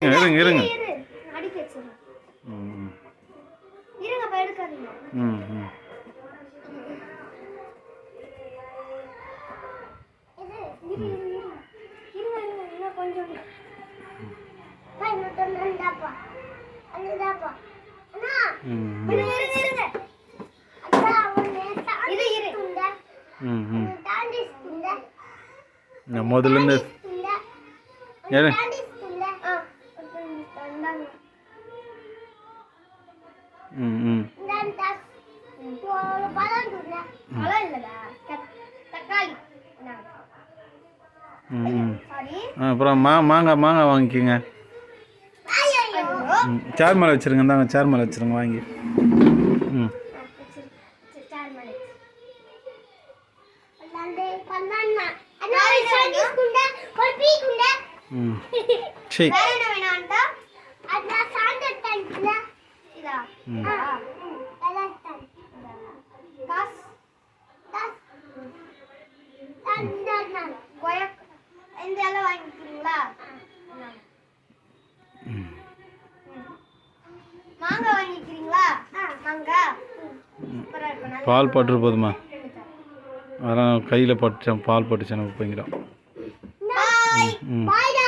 இருங்க இருங்க. அடிக்க வச்சிருங்க. ம் இருங்க பா எடுக்காதீங்க. ம் ம் இருங்க இன்னும் கொஞ்சம். பா இன்னும் ரெண்டாப்பா. அதுதாப்பா. அண்ணா. இருங்க. அண்ணா அவனே தாண்டி இருக்குங்க. தாண்டி இருக்குங்க. நான் முதல்ல இருந்து ஏறு. தாண்டி இருக்குங்க. தந்தாங்க. ம் பழம் இல்லடா. தக்காளி. ம் சாரி. அப்புறம் மாங்காய் வாங்கிக்கோங்க. சேர் மேலே வச்சுருங்க. இந்தாங்க சேர் மேலே வச்சுருங்க வாங்கி. ம் ம் சரி. மாங்காய் வாங்கிக்கிறீங்களா? மாங்காய் பால் பட்டுரு போதுமா? அதெல்லாம் கையில் பட்டுச்சேன் பால் பட்டுச்சேன் வைக்கிறோம். பாய்.